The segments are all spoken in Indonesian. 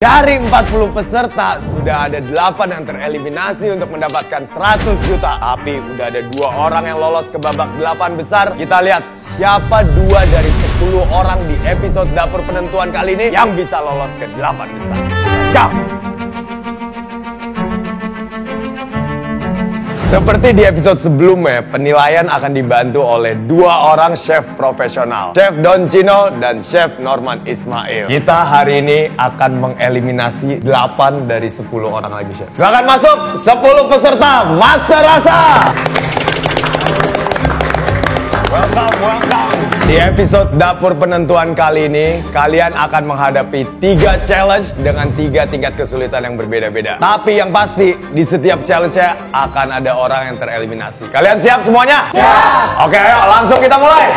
Dari 40 peserta, sudah ada 8 yang tereliminasi untuk mendapatkan 100 juta. Tapi udah ada 2 orang yang lolos ke babak 8 besar. Kita lihat siapa 2 dari 10 orang di episode dapur penentuan kali ini yang bisa lolos ke 8 besar. Let's go! Seperti di episode sebelumnya, penilaian akan dibantu oleh 2 orang chef profesional, Chef Don Chino dan Chef Norman Ismail. Kita hari ini akan mengeliminasi 8 dari 10 orang lagi, Chef. Silakan masuk 10 peserta Master Rasa. Welcome. Di episode dapur penentuan kali ini, kalian akan menghadapi 3 challenge dengan 3 tingkat kesulitan yang berbeda-beda. Tapi yang pasti, di setiap challenge-nya akan ada orang yang tereliminasi. Kalian siap semuanya? Siap! Oke, ayo langsung kita mulai.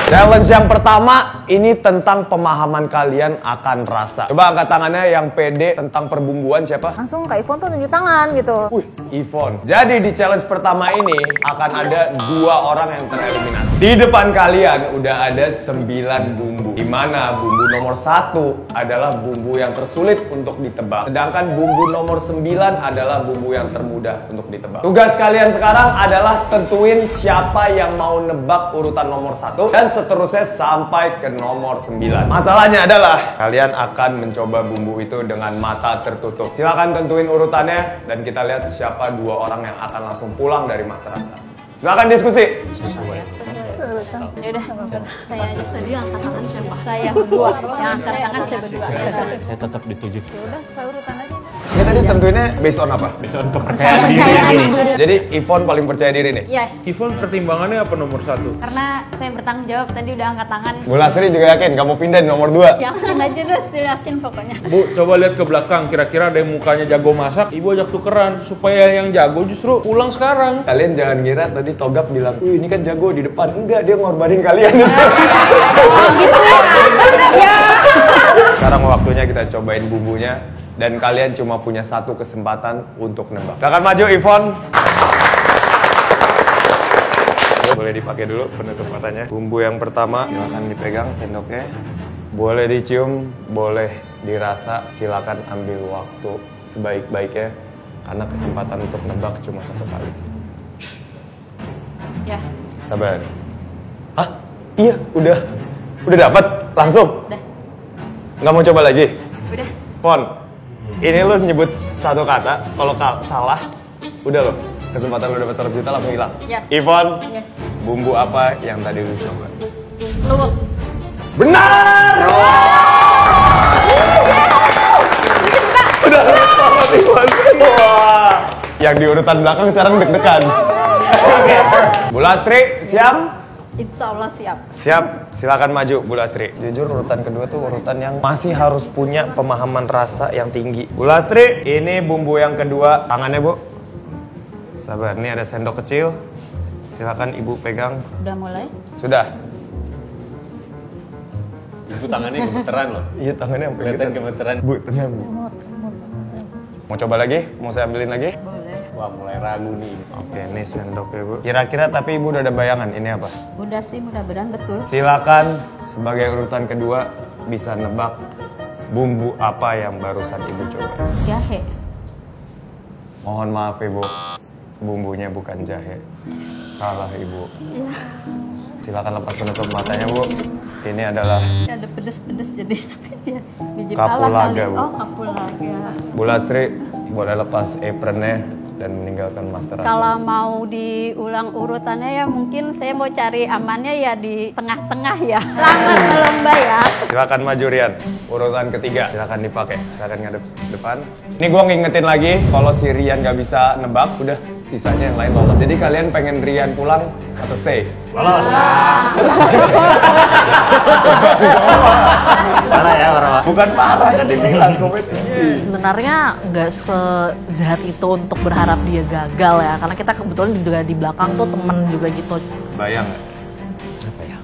Challenge yang pertama, ini tentang pemahaman kalian akan rasa. Coba angkat tangannya yang pede tentang perbumbuan siapa? Langsung Kak Ivon tuh tunjuk tangan gitu. Wih, Ivon. Jadi di challenge pertama ini akan ada 2 orang yang tereliminasi. Di depan kalian udah ada 9 bumbu. Di mana bumbu nomor 1 adalah bumbu yang tersulit untuk ditebak. Sedangkan bumbu nomor 9 adalah bumbu yang termudah untuk ditebak. Tugas kalian sekarang adalah tentuin siapa yang mau nebak urutan nomor 1 dan seterusnya sampai ke nomor 9. Masalahnya adalah kalian akan mencoba bumbu itu dengan mata tertutup. Silakan tentuin urutannya dan kita lihat siapa 2 orang yang akan langsung pulang dari Master Rasa. Silakan diskusi. Ya udah, saya aja. Tadi angkat tangan siapa? Saya berdua. Yang angkat tangan saya berdua. Saya tetap dituju. Ya udah, saya urutan aja. Ya tadi tentuinnya based on apa? Bisa on kepercayaan diri. Jadi Ivon paling percaya diri nih? Yes. Ivon pertimbangannya apa nomor 1? Karena saya bertanggung jawab, tadi udah angkat tangan. Bu Lasri juga yakin gak mau pindah di nomor 2? Jangan aja deh, yakin pokoknya. Bu, coba lihat ke belakang. Kira-kira ada yang mukanya jago masak. Ibu ajak tukeran supaya yang jago justru pulang sekarang. Kalian jangan kira tadi Togap bilang, ini kan jago di depan. Enggak, dia ngorbanin kalian. Oh gitu ya. Sekarang waktunya kita cobain bumbunya. Dan kalian cuma punya 1 kesempatan untuk nebak. Silakan maju, Ivon. Boleh dipakai dulu penutup matanya. Bumbu yang pertama, silakan dipegang sendoknya. Boleh dicium, boleh dirasa. Silakan ambil waktu sebaik-baiknya. Karena kesempatan untuk nebak cuma 1 kali. Ya. Sabar. Hah? Iya, udah dapat langsung. Udah. Nggak mau coba lagi? Udah. Pon, ini lo nyebut 1 kata, kalau salah, udah lo. Kesempatan lo dapat 100 juta langsung hilang. Ya. Ivon, Yes. bumbu apa yang tadi lo coba? Luwak. Benar! Udah dapat Ivon. Wah. Yang di urutan belakang sekarang deg-degan. Bu Lastri, siap? Insya Allah siap. Siap, silakan maju Bu Lastri. Jujur urutan kedua tuh urutan yang masih harus punya pemahaman rasa yang tinggi. Bu Lastri, ini bumbu yang kedua. Tangannya Bu. Sabar, ini ada sendok kecil. Silakan Ibu pegang. Udah mulai? Sudah. Ibu tangannya gemeteran loh. Iya, tangannya sampai Kelihatan gitu. gemeteran. Bu, tenang Bu. Mau coba lagi? Mau saya ambilin lagi? Boleh. Wah, mulai ragu nih. Oke, ini sendoknya Bu. Kira-kira tapi Ibu udah ada bayangan ini apa? Udah sih, mudah-mudahan betul. Silakan sebagai urutan kedua bisa nebak bumbu apa yang barusan Ibu coba. Jahe. Mohon maaf Ibu, bumbunya bukan jahe. Salah Ibu. Iya. Silakan lepas penutup matanya Bu. Ini adalah Ada pedes-pedes jadi biji Kapulaga, pala kali. Bu. Oh, kapulaga. Bu Lastri, boleh lepas apronnya dan meninggalkan Master Rasa. Kalau mau diulang urutannya ya mungkin saya mau cari amannya ya di tengah-tengah ya. Selamat melomba ya. Silakan maju Rian. Urutan ketiga, silakan dipakai. Silakan ngadep depan. Ini gua ngingetin lagi, kalau si Rian gak bisa nebak, udah sisanya yang lain lolos. Jadi kalian pengen Rian pulang atau stay? Lolos. Parah ya, parah. Bukan parah, kan dibilang komen. Sebenarnya nggak sejahat itu untuk berharap dia gagal ya, karena kita kebetulan juga di belakang tuh temen juga gitu. Bayang nggak? Apa ya?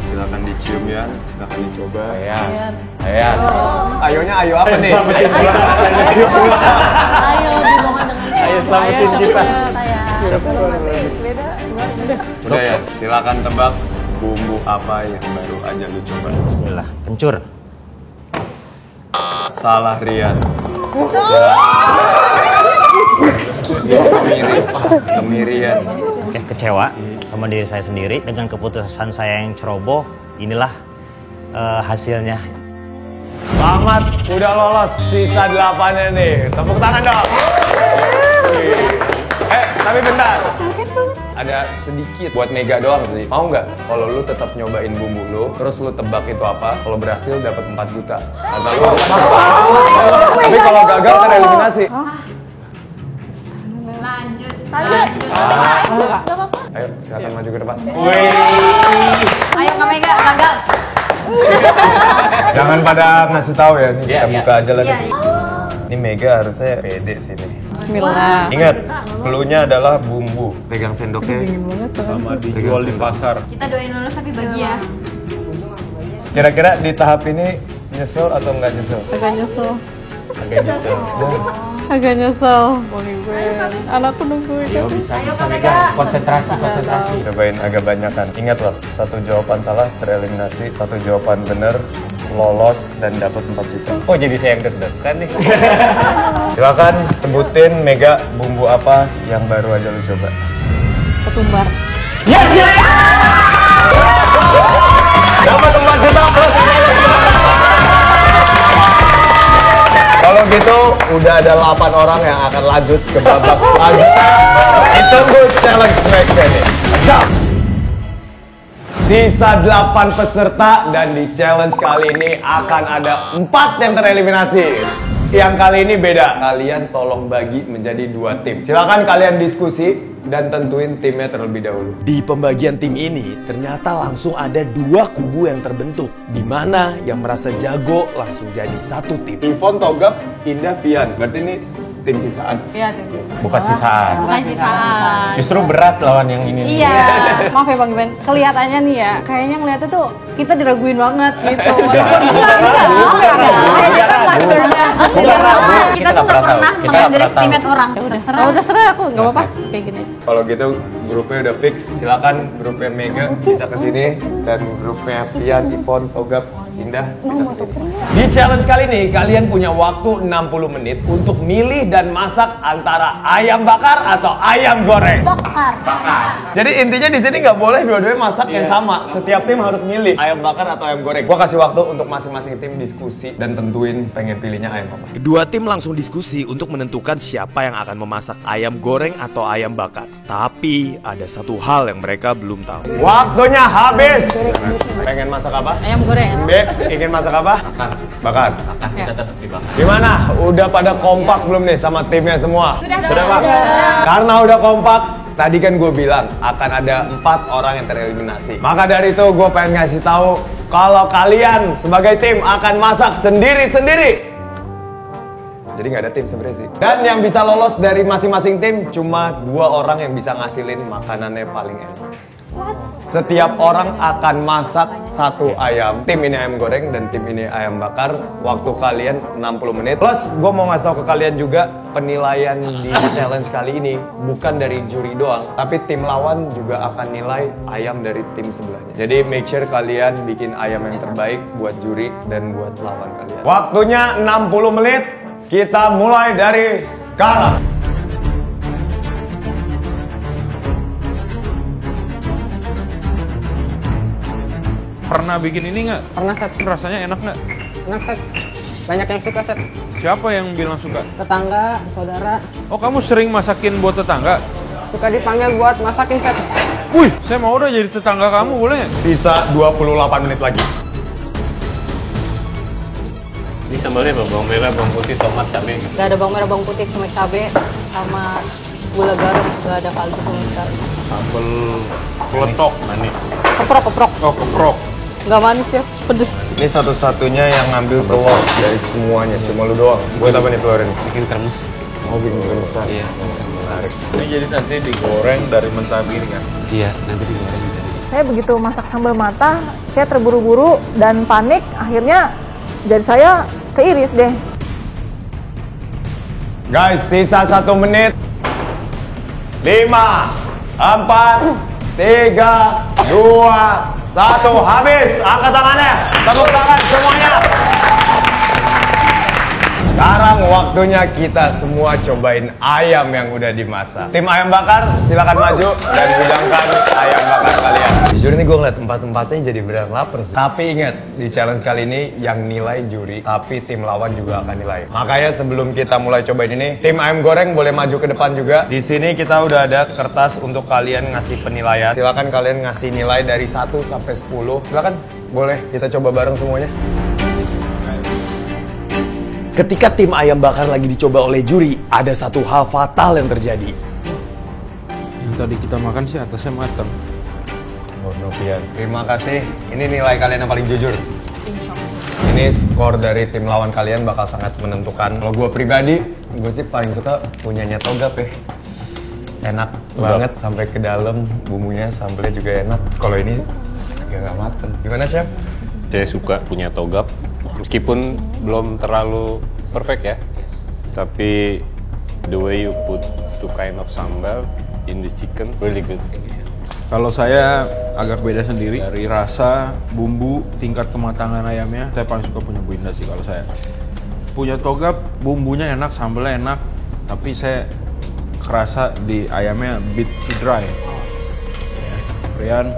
Silakan dicium ya, silakan dicoba. Ayan. Ayonya ayo apa nih? Selamatin pulang. Ayo dihubungkan dengan Ayo selamatin kita. saya. Siapa? Beda, Udah ya, silakan tebak bumbu apa yang baru aja lu coba. Bismillah. Kencur. Salah Rian. Kemirian. Oke, kecewa sama diri saya sendiri dengan keputusan saya yang ceroboh. Inilah hasilnya. Selamat, udah lolos sisa 8-nya nih. Tepuk tangan dong. Tapi bentar. Ada sedikit buat Mega doang sih. Mau nggak kalau lu tetap nyobain bumbu lu, terus lu tebak itu apa? Kalau berhasil dapat 4 juta. Atau lu tapi kalau gagal tereliminasi. Lanjut. Gak apa-apa. Ayo, silakan maju ke depan. Ayo Kak Mega, gagal. Jangan pada ngasih tahu ya, nih kita buka aja lah. Iya, nih. iya. Ini Mega harusnya pede sih nih. Bismillah. Ingat, cluenya adalah bumbu. Pegang sendoknya. Sama dijual di pasar. Kita doain lulus tapi bagi ya. Kira-kira di tahap ini nyesel atau nggak nyesel? Agak nyesel. Agak nyesel. Agak nyesel. Anakku nungguin. Ayo Kak Mega. Konsentrasi. Cobain agak banyakan. Ingat loh, satu jawaban salah tereliminasi, satu jawaban bener lolos dan dapat 4 juta. Oh jadi saya yang deg-degan nih. Silakan sebutin Mega bumbu apa yang baru aja lu coba. Ketumbar. Yes! Dapat 4 juta plus. Kalau gitu udah ada 8 orang yang akan lanjut ke babak selanjutnya. Ditunggu challenge next ini. Go! Sisa 8 peserta dan di challenge kali ini akan ada 4 yang tereliminasi. Yang kali ini beda. Kalian tolong bagi menjadi 2 tim. Silakan kalian diskusi dan tentuin timnya terlebih dahulu. Di pembagian tim ini ternyata langsung ada 2 kubu yang terbentuk, di mana yang merasa jago langsung jadi satu tim. Ivon, Togap, Indah, Pian. Berarti ini tim sisaan. Iya, tim sisaan. Bukan sisaan. Bukan sisaan. Justru berat lawan yang ini. Iya. Maaf ya Bang Ben, kelihatannya nih ya, kayaknya ngeliatnya tuh kita diraguin banget gitu. Kita tuh nggak pernah mengunderestimate orang. Terserah. Oh, terserah aku, nggak apa-apa, kayak gini aja. Kalau gitu grupnya udah fix. Silakan grupnya Mega bisa kesini dan grupnya Pian, Ivon, Togap, Indah bisa kesini. Di challenge kali ini kalian punya waktu 60 menit untuk milih dan masak antara ayam bakar atau ayam goreng. Bakar. Jadi intinya di sini nggak boleh dua-duanya masak yang sama. Setiap tim harus milih ayam bakar atau ayam goreng. Gua kasih waktu untuk masing-masing tim diskusi dan tentuin pengen pilihnya ayam apa. Kedua tim langsung diskusi untuk menentukan siapa yang akan memasak ayam goreng atau ayam bakar. Tapi ada satu hal yang mereka belum tahu. Waktunya habis. Pengen masak apa? Ayam goreng. B, ingin masak apa? Bakar. Kita tetap dibakar. Gimana? Udah pada kompak belum nih sama timnya semua? Sudah Pak? Karena udah kompak, tadi kan gue bilang akan ada 4 orang yang tereliminasi. Maka dari itu gue pengen ngasih tahu kalau kalian sebagai tim akan masak sendiri-sendiri. Jadi nggak ada tim sebenarnya sih. Dan yang bisa lolos dari masing-masing tim cuma 2 orang yang bisa ngasilin makanannya paling enak. Setiap orang akan masak 1 ayam. Tim ini ayam goreng dan tim ini ayam bakar. Waktu kalian 60 menit. Plus gue mau ngasih tahu ke kalian juga penilaian di challenge kali ini bukan dari juri doang, tapi tim lawan juga akan nilai ayam dari tim sebelahnya. Jadi make sure kalian bikin ayam yang terbaik buat juri dan buat lawan kalian. Waktunya 60 menit. Kita mulai dari sekarang. Pernah bikin ini nggak? Pernah, Sep. Rasanya enak nggak? Enak, Sep. Banyak yang suka, Sep. Siapa yang bilang suka? Tetangga, saudara, Oh, kamu sering masakin buat tetangga? suka dipanggil buat masakin, Sep. Wih, saya mau udah jadi tetangga kamu, boleh nggak? Sisa 28 menit lagi. Ini sambalnya bawang merah, bawang putih, tomat, cabai. Gak ada bawang merah, bawang putih, cuma cabai sama gula garam, gak ada kaldu sama sekali. Sambal peletok. Manis. Keprok. Oh, keprok. Gak manis ya, pedes. Ini satu-satunya yang ngambil telur dari semuanya, cuma lu doang. Buat apa nih telur ini? Bikin kremes. Mau bikin besar. Iya. Menarik. Ini jadi nanti digoreng dari mentah begini kan? Iya, nanti digoreng. Saya begitu masak sambal mata, saya terburu-buru dan panik, akhirnya jari saya keiris deh. Guys, sisa 1 menit. 5, 4, 3, 2, 1, habis. Angkat tangannya, tepuk tangan semuanya. Sekarang waktunya kita semua cobain ayam yang udah dimasak. Tim ayam bakar, silakan maju dan hidangkan ayam bakar kalian. Jujur nih gue ngeliat tempat-tempatnya jadi beneran lapar sih. Tapi ingat, di challenge kali ini yang nilai juri, tapi tim lawan juga akan nilai. Makanya sebelum kita mulai cobain ini, tim ayam goreng boleh maju ke depan juga. Di sini kita udah ada kertas untuk kalian ngasih penilaian. Silakan kalian ngasih nilai dari 1 sampai 10. Silakan, boleh kita coba bareng semuanya. Ketika tim ayam bakar lagi dicoba oleh juri, ada satu hal fatal yang terjadi. Yang tadi kita makan sih atasnya matang. Novian, terima kasih. Ini nilai kalian yang paling jujur. Ini skor dari tim lawan kalian bakal sangat menentukan. Kalau gue pribadi, gue sih paling suka punyanya Togap ya. Enak banget sampai ke dalam, bumbunya, sambelnya juga enak. Kalau ini agak nggak mateng. Gimana chef? Saya suka punya Togap. Meskipun belum terlalu perfect ya, tapi the way you put two kind of sambal in the chicken really good. Kalau saya agak beda sendiri dari rasa, bumbu, tingkat kematangan ayamnya. Saya paling suka punya Bu Indah sih kalau saya. Punya Togap, bumbunya enak, sambalnya enak, tapi saya kerasa di ayamnya bit too dry. Rian,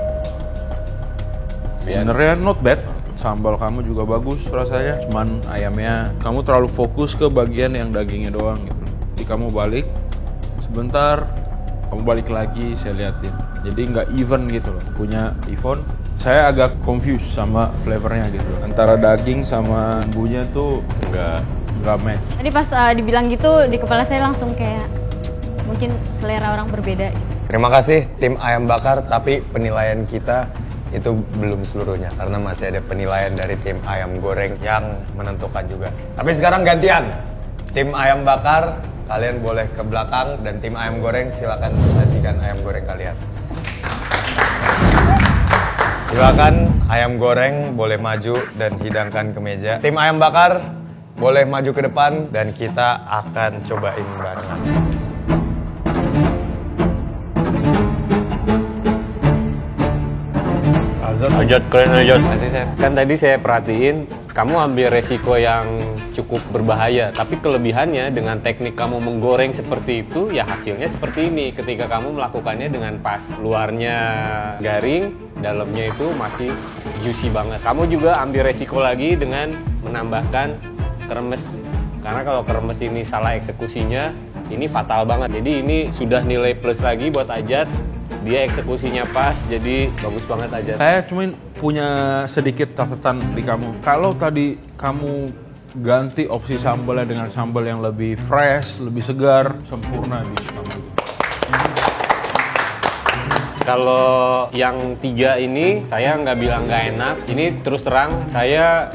sebenarnya not bad. Sambal kamu juga bagus rasanya, cuman ayamnya kamu terlalu fokus ke bagian yang dagingnya doang gitu. Jadi kamu balik sebentar, kamu balik lagi, saya liatin. Jadi nggak even gitu loh. Punya Ivon, saya agak confused sama flavornya gitu. Antara daging sama bumbunya tuh nggak match. Tadi pas dibilang gitu, di kepala saya langsung kayak mungkin selera orang berbeda gitu. Terima kasih tim ayam bakar, tapi penilaian kita itu belum seluruhnya karena masih ada penilaian dari tim ayam goreng yang menentukan juga. Tapi sekarang gantian. Tim ayam bakar, kalian boleh ke belakang dan tim ayam goreng silakan sajikan ayam goreng kalian. Silakan ayam goreng boleh maju dan hidangkan ke meja. Tim ayam bakar boleh maju ke depan dan kita akan cobain barengan. Ajat, keren Ajat. Tadi saya perhatiin, kamu ambil resiko yang cukup berbahaya. Tapi kelebihannya dengan teknik kamu menggoreng seperti itu, ya hasilnya seperti ini. Ketika kamu melakukannya dengan pas. Luarnya garing, dalamnya itu masih juicy banget. Kamu juga ambil resiko lagi dengan menambahkan kremes. Karena kalau kremes ini salah eksekusinya, ini fatal banget. Jadi ini sudah nilai plus lagi buat Ajat. Dia eksekusinya pas, jadi bagus banget aja. Saya cuma punya sedikit catatan di kamu. Kalau tadi kamu ganti opsi sambalnya dengan sambal yang lebih fresh, lebih segar, sempurna di kamu. Kalau yang 3 ini, saya nggak bilang nggak enak. Ini terus terang, saya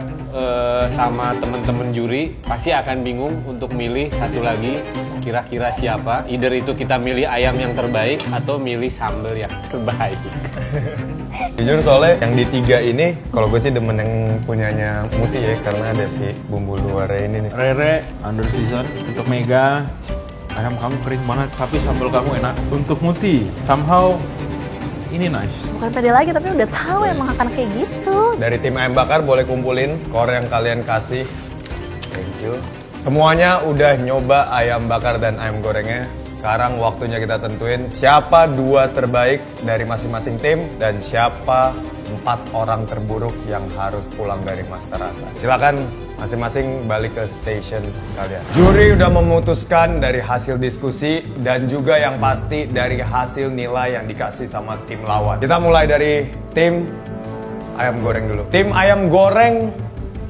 sama teman-teman juri pasti akan bingung untuk milih satu lagi. Kira-kira siapa? Either itu kita milih ayam yang terbaik atau milih sambal yang terbaik. Jujur soalnya yang di 3 ini, kalau gue sih demen yang punyanya Muti ya, karena ada si bumbu luarnya ini nih. Rere, under season. Untuk Mega, ayam kamu kering banget, tapi sambal kamu enak. Untuk Muti, somehow ini nice. Bukan pede lagi, tapi udah tahu emang akan kayak gitu. Dari tim ayam bakar boleh kumpulin skor yang kalian kasih. Thank you. Semuanya udah nyoba ayam bakar dan ayam gorengnya. Sekarang waktunya kita tentuin siapa 2 terbaik dari masing-masing tim dan siapa 4 orang terburuk yang harus pulang dari Master Rasa. Silakan masing-masing balik ke station kalian. Juri udah memutuskan dari hasil diskusi dan juga yang pasti dari hasil nilai yang dikasih sama tim lawan. Kita mulai dari tim ayam goreng dulu. Tim ayam goreng,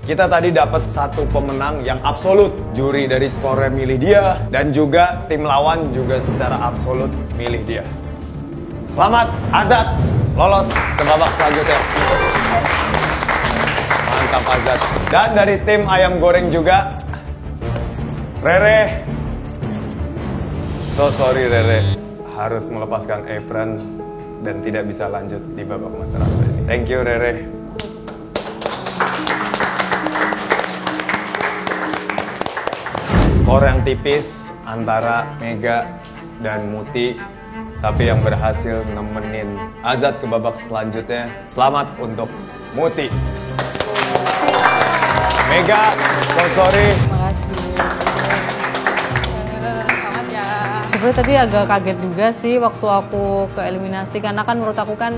kita tadi dapat 1 pemenang yang absolut. Juri dari skornya milih dia dan juga tim lawan juga secara absolut milih dia. Selamat Azat lolos ke babak selanjutnya. Mantap Azat. Dan dari tim ayam goreng juga Rere. So sorry Rere, harus melepaskan apron dan tidak bisa lanjut di babak Master Rasa ini. Thank you Rere. Skor yang tipis antara Mega dan Muti Tapi yang berhasil nemenin Azad ke babak selanjutnya, selamat untuk Muti. Mega, so sorry. Sebenarnya tadi agak kaget juga sih waktu aku ke eliminasi, karena kan menurut aku kan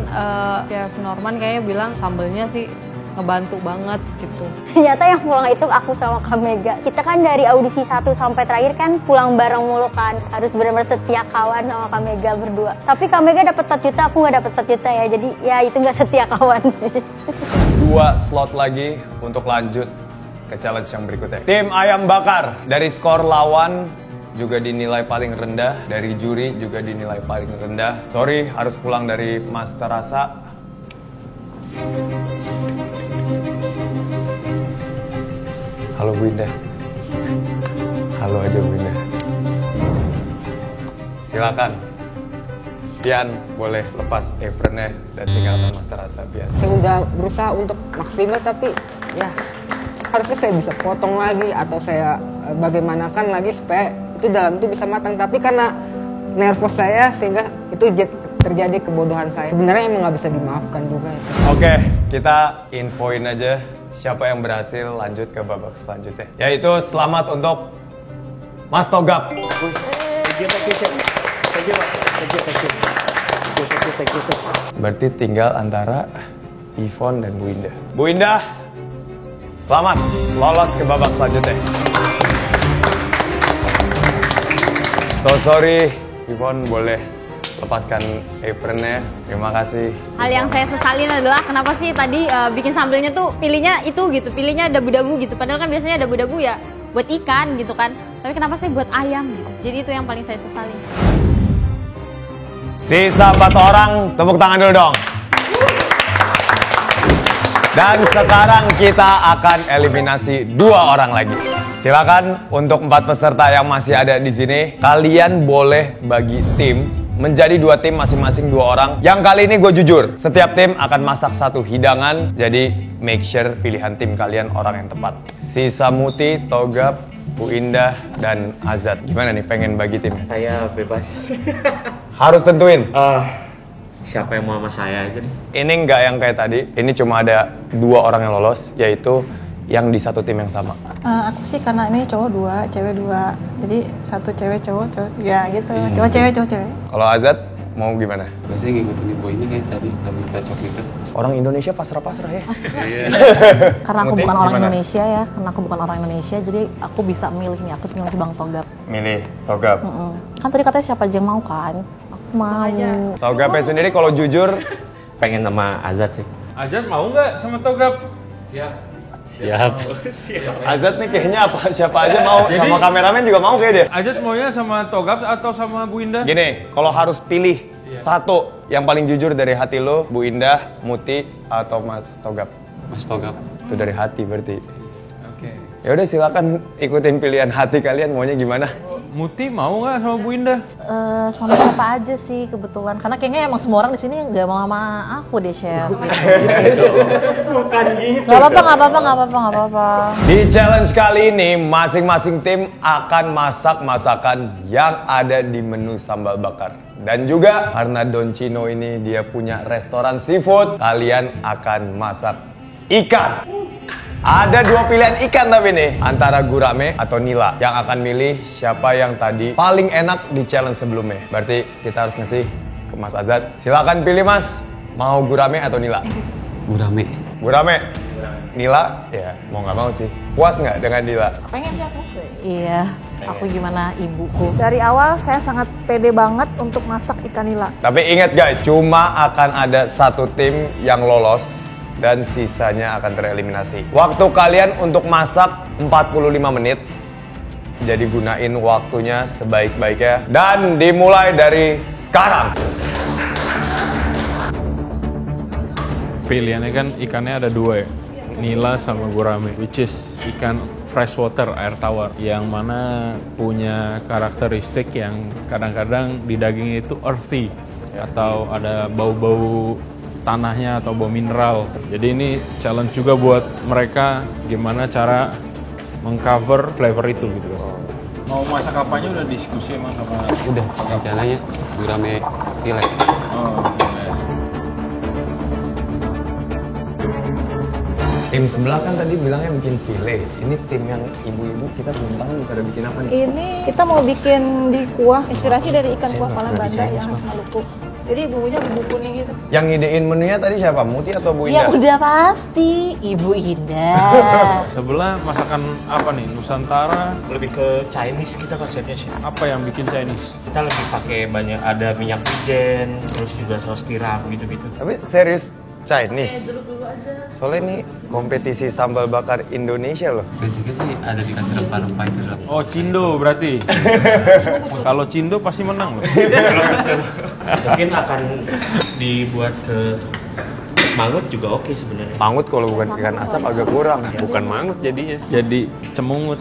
Chef Norman kayaknya bilang sambelnya sih ngebantu banget gitu. Ternyata yang pulang itu aku sama Kak Mega. Kita kan dari audisi 1 sampai terakhir kan pulang bareng mulu kan. Harus benar-benar setia kawan sama Kak Mega berdua. Tapi Kak Mega dapat 4 juta, aku nggak dapat 4 juta ya. Jadi ya itu nggak setia kawan sih. 2 slot lagi untuk lanjut ke challenge yang berikutnya. Tim Ayam Bakar dari skor lawan juga dinilai paling rendah, dari juri juga dinilai paling rendah. Sorry, harus pulang dari Mas Terasa. Halo Bu Indah. Halo aja Bu Indah. Silakan. Pian boleh lepas apronnya dan tinggalkan Mas Terasa, Pian. Saya udah berusaha untuk maksimal, tapi ya harusnya saya bisa potong lagi atau saya bagaimanakan lagi supaya itu dalam itu bisa matang. Tapi karena nervous saya sehingga itu terjadi kebodohan saya. Sebenarnya emang nggak bisa dimaafkan juga. Oke, kita infoin aja siapa yang berhasil lanjut ke babak selanjutnya. Yaitu selamat untuk Mas Togap. Berarti tinggal antara Yvonne dan Bu Indah. Bu Indah, selamat lolos ke babak selanjutnya. So sorry, Yvonne boleh lepaskan apronnya. Terima kasih. Hal yang saya sesalin adalah kenapa sih tadi bikin sambelnya tuh pilihnya itu gitu, pilihnya dabu-dabu gitu. Padahal kan biasanya dabu-dabu ya buat ikan gitu kan. Tapi kenapa saya buat ayam gitu. Jadi itu yang paling saya sesalin. Sisa 4 orang, tepuk tangan dulu dong. Dan sekarang kita akan eliminasi 2 orang lagi. Silakan untuk 4 peserta yang masih ada di sini, kalian boleh bagi tim menjadi 2 tim masing-masing 2 orang. Yang kali ini gue jujur, setiap tim akan masak 1 hidangan, jadi make sure pilihan tim kalian orang yang tepat. Sisa Muti, Togap, Bu Indah, dan Azad. Gimana nih pengen bagi tim? Saya bebas. Harus tentuin. Siapa yang mau sama saya aja nih? Ini nggak yang kayak tadi, ini cuma ada 2 orang yang lolos, yaitu yang di satu tim yang sama. Aku sih karena ini cowok 2, cewek 2. Jadi 1 cewek cowok, ya gitu. Cowok cewek, cowok cewek. Kalau Azad mau gimana? Biasanya ngikutin ibu ini kayak tadi, lebih cocok gitu. Orang Indonesia pasrah-pasrah ya. Karena aku Muti, bukan orang gimana? Indonesia ya, karena aku bukan orang Indonesia, jadi aku bisa milih nih, aku milih Bang Togap. Milih Togap. Kan tadi katanya siapa aja yang mau kan? Aku mau. Togapnya sendiri kalau jujur pengen sama Azad sih. Azad mau nggak sama Togap? Siap. Azad nih kayaknya siapa aja mau. Jadi- Sama kameramen juga mau kayak dia. Azad maunya sama Togap atau sama Bu Indah? Gini, kalau harus pilih satu yang paling jujur dari hati lo, Bu Indah, Muti, atau Mas Togap? Mas Togap. Itu dari hati berarti. Oke. Ya udah silakan ikutin pilihan hati kalian maunya gimana. Muti mau nggak sama Bu Indah? Sama siapa aja sih kebetulan, karena kayaknya emang semua orang di sini nggak mau sama aku deh, Chef. Bukan gitu. Nggak apa-apa. Di challenge kali ini, masing-masing tim akan masak masakan yang ada di menu sambal bakar. Dan juga karena Don Chino ini dia punya restoran seafood, kalian akan masak ikan. Ada 2 pilihan ikan tapi nih, antara gurame atau nila. Yang akan milih siapa yang tadi paling enak di challenge sebelumnya. Berarti kita harus ngasih ke Mas Azad. Silakan pilih Mas, mau gurame atau nila? Gurame. Gurame. Nila, ya mau nggak mau sih. Puas nggak dengan nila? Pengen sih aku. Iya, aku gimana ibuku. Dari awal saya sangat pede banget untuk masak ikan nila. Tapi ingat guys, cuma akan ada 1 tim yang lolos dan sisanya akan tereliminasi. Waktu kalian untuk masak 45 menit. Jadi gunain waktunya sebaik-baiknya dan dimulai dari sekarang. Pilihannya kan ikannya ada 2 ya, nila sama gurame, which is ikan freshwater, air tawar, yang mana punya karakteristik yang kadang-kadang di dagingnya itu earthy, atau ada bau-bau tanahnya atau bau mineral. Jadi ini challenge juga buat mereka gimana cara mengcover flavor itu gitu. Mau masak apanya udah diskusi emang sama? Udah, rencananya gurame pilek. Oh, Tim sebelah kan tadi bilangnya bikin file. Ini tim yang ibu-ibu kita belum tahu pada bikin apa nih. Ini kita mau bikin di kuah, inspirasi dari ikan kuah pala Banda yang khas Maluku. Jadi bumbunya bumbu kuning gitu. Yang ngidein menunya tadi siapa? Muti atau Bu Ya Indah? udah pasti, Ibu Indah. Sebelah masakan apa nih? Nusantara. Lebih ke Chinese kita konsepnya sih. Apa yang bikin Chinese? Kita lebih pakai banyak, ada minyak wijen, terus juga saus tiram gitu-gitu. Tapi serius Chinese? Dulu aja. Soalnya ini kompetisi sambal bakar Indonesia loh. Basicnya sih ada dikasih rempah-rempah itu dalam. Oh, Cindo berarti. Kalau Cindo pasti menang loh. Mungkin akan dibuat ke mangut juga oke sebenarnya. Mangut kalau bukan ikan asap agak kurang. Bukan mangut jadinya. Jadi cemungut.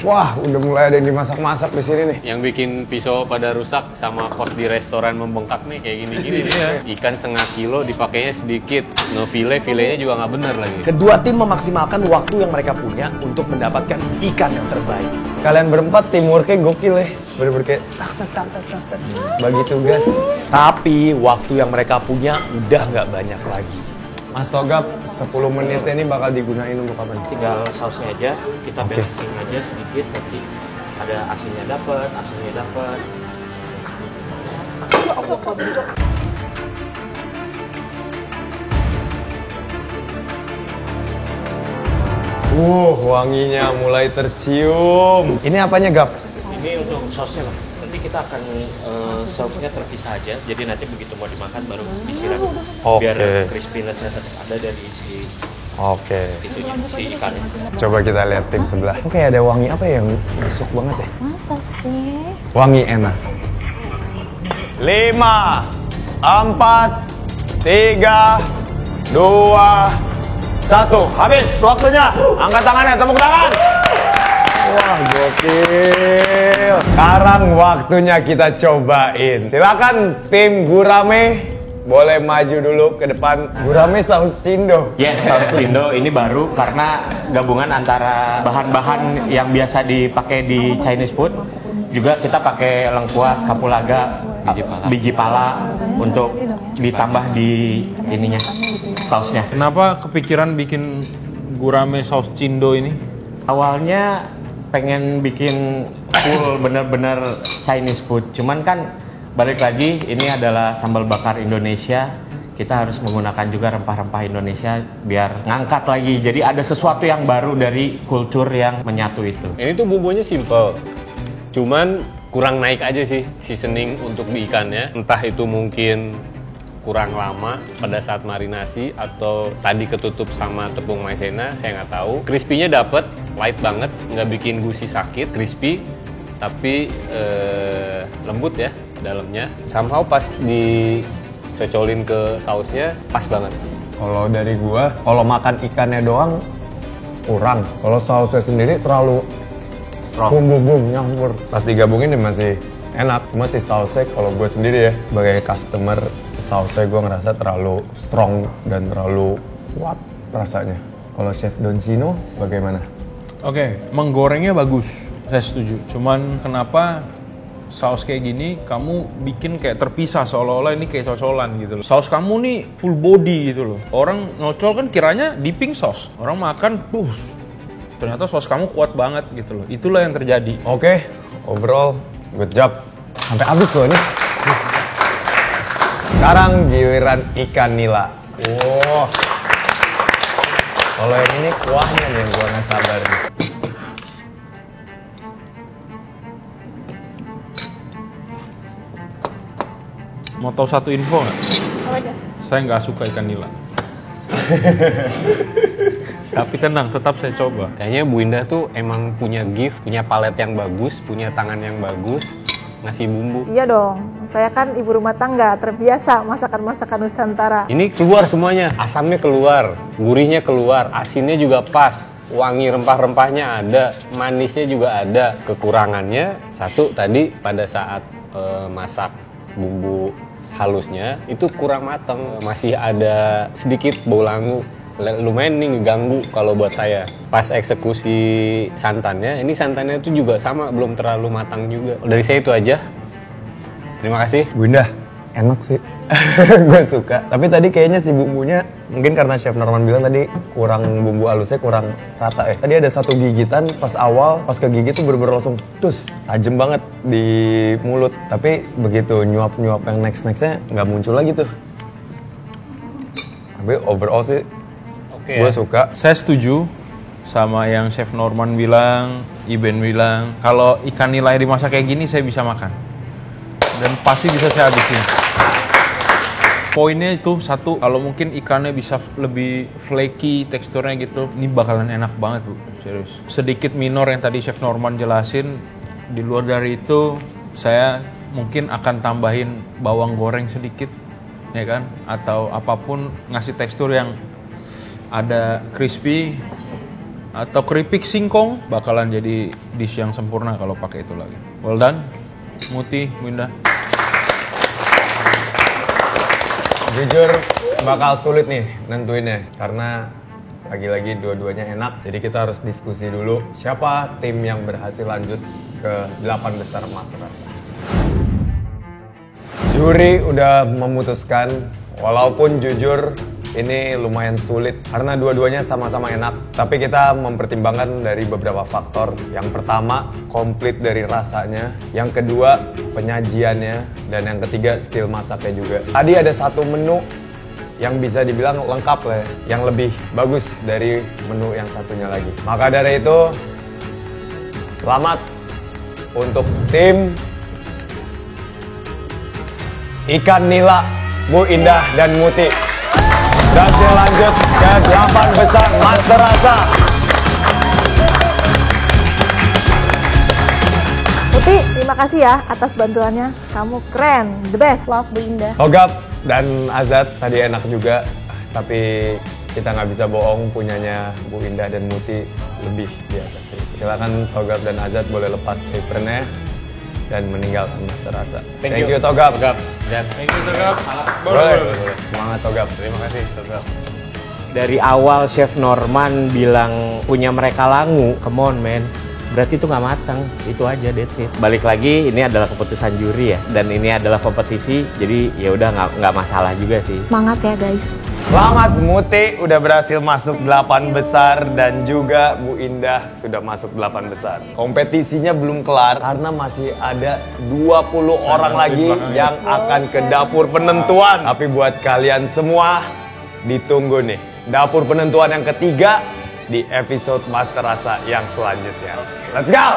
Wah, udah mulai ada yang dimasak-masak di sini nih. Yang bikin pisau pada rusak sama kos di restoran membengkak nih kayak gini-gini nih. Ikan setengah kilo dipakainya sedikit. No filenya juga nggak bener lagi. Kedua tim memaksimalkan waktu yang mereka punya untuk mendapatkan ikan yang terbaik. Kalian berempat teamworknya gokil ya. Bener-bener kayak tak. Bagi tugas. Tapi waktu yang mereka punya udah nggak banyak lagi. Mas Togap, 10 menit ini bakal digunain untuk apa nih? Tinggal sausnya aja, kita balancing aja sedikit, nanti ada asinnya dapat, asinnya dapat. Wanginya mulai tercium. Ini apanya, Gap? Ini untuk sausnya lah. Nanti kita akan serve-nya terpisah aja. Jadi nanti begitu mau dimakan baru disiram. Biar crispiness-nya tetap ada dari si itunya, si ikannya. Coba kita lihat tim sebelah. Oke, ada wangi apa yang masuk banget ya? Masa sih? Wangi enak. 5, 4, 3, 2, 1. Habis waktunya. Angkat tangannya, tepuk tangan. Wah, gokil. Sekarang waktunya kita cobain. Silakan tim Gurame boleh maju dulu ke depan. Gurame saus Cindo. Yes, saus Cindo ini baru karena gabungan antara bahan-bahan yang biasa dipakai di Chinese food. Juga kita pakai lengkuas, kapulaga, biji pala untuk ditambah di ininya, sausnya. Kenapa kepikiran bikin gurame saus Cindo ini? Awalnya pengen bikin full bener-bener Chinese food, cuman kan balik lagi ini adalah sambal bakar Indonesia, kita harus menggunakan juga rempah-rempah Indonesia biar ngangkat lagi, jadi ada sesuatu yang baru dari kultur yang menyatu itu. Ini tuh bumbunya simple, cuman kurang naik aja sih seasoning untuk di ikannya. Entah itu mungkin kurang lama pada saat marinasi atau tadi ketutup sama tepung maizena, saya nggak tahu. Crispy-nya dapet, light banget, nggak bikin gusi sakit, crispy tapi lembut ya dalamnya. Somehow pas dicocolin ke sausnya pas banget. Kalau dari gua, kalau makan ikannya doang kurang. Kalau sausnya sendiri terlalu bum nyampur. Pas digabungin ya masih enak. Cuma si sausnya kalau gue sendiri ya sebagai customer, sausnya gue ngerasa terlalu strong dan terlalu kuat rasanya. Kalau Chef Don Cino bagaimana? Oke, menggorengnya bagus, saya setuju. Cuman kenapa saus kayak gini kamu bikin kayak terpisah seolah-olah ini kayak cocolan gitu loh. Saus kamu nih full body gitu loh. Orang ngocol kan kiranya dipping sauce. Orang makan, ternyata saus kamu kuat banget gitu loh. Itulah yang terjadi. Oke, overall good job. Sampai habis loh ini. Sekarang giliran ikan nila. Wow. Kalau yang ini kuahnya nih yang gua nggak sabar nih. Mau tahu satu info nggak? Apa aja? Saya nggak suka ikan nila. Tapi tenang, tetap saya coba. Kayaknya Bu Indah tuh emang punya gift, punya palet yang bagus, punya tangan yang bagus, ngasih bumbu. Iya dong, saya kan ibu rumah tangga, terbiasa masakan-masakan Nusantara. Ini keluar semuanya, asamnya keluar, gurihnya keluar, asinnya juga pas, wangi rempah-rempahnya ada, manisnya juga ada. Kekurangannya satu tadi pada saat masak bumbu halusnya itu kurang matang, masih ada sedikit bau langu lumayan nih ngeganggu kalau buat saya. Pas eksekusi santannya, ini santannya itu juga sama, belum terlalu matang juga. Dari saya itu aja. Terima kasih. Bu Indah, enak sih. Gue suka. Tapi tadi kayaknya si bumbunya, mungkin karena Chef Norman bilang tadi kurang bumbu halusnya kurang rata ya. Tadi ada satu gigitan pas awal, pas kegigit tuh bener-bener langsung tajem banget di mulut. Tapi begitu nyuap-nyuap yang next-nextnya nggak muncul lagi tuh. Tapi overall sih gue suka. Saya setuju sama yang Chef Norman bilang, Iben bilang, kalau ikan nila dimasak kayak gini saya bisa makan. Dan pasti bisa saya habisin. Poinnya itu satu, kalau mungkin ikannya bisa lebih flaky teksturnya gitu, ini bakalan enak banget Bu, serius. Sedikit minor yang tadi Chef Norman jelasin, di luar dari itu saya mungkin akan tambahin bawang goreng sedikit, ya kan? Atau apapun ngasih tekstur yang ada crispy atau keripik singkong, bakalan jadi dish yang sempurna kalau pakai itu lagi. Well done, Muti, Bu Indah. Jujur bakal sulit nih nentuinnya karena lagi-lagi dua-duanya enak. Jadi kita harus diskusi dulu siapa tim yang berhasil lanjut ke 8 besar Master Rasa. Juri udah memutuskan, walaupun jujur ini lumayan sulit karena dua-duanya sama-sama enak. Tapi kita mempertimbangkan dari beberapa faktor. Yang pertama, komplit dari rasanya. Yang kedua, penyajiannya. Dan yang ketiga, skill masaknya juga. Tadi ada satu menu yang bisa dibilang lengkap lah ya, yang lebih bagus dari menu yang satunya lagi. Maka dari itu, selamat untuk tim Ikan Nila, Bu Indah dan Muti. Berhasil lanjut ke 8 besar Master Rasa. Muti, terima kasih ya atas bantuannya. Kamu keren, the best. Love Bu Indah. Togap dan Azad tadi enak juga, tapi kita nggak bisa bohong punyanya Bu Indah dan Muti lebih di atas itu. Silakan Togap dan Azad boleh lepas apronnya dan meninggalkan Master Rasa. Thank you Togap. Thank you Togap. Boleh. Semangat Togap. Terima kasih Togap. Dari awal Chef Norman bilang punya mereka langu, come on man. Berarti itu nggak matang, itu aja, that's it. Balik lagi, ini adalah keputusan juri ya, dan ini adalah kompetisi, jadi ya udah nggak masalah juga sih. Semangat ya guys. Selamat Muti udah berhasil masuk 8 besar dan juga Bu Indah sudah masuk 8 besar. Kompetisinya belum kelar karena masih ada 20 orang lagi yang akan ke dapur penentuan. Tapi buat kalian semua ditunggu nih dapur penentuan yang ketiga di episode Master Rasa yang selanjutnya. Let's go!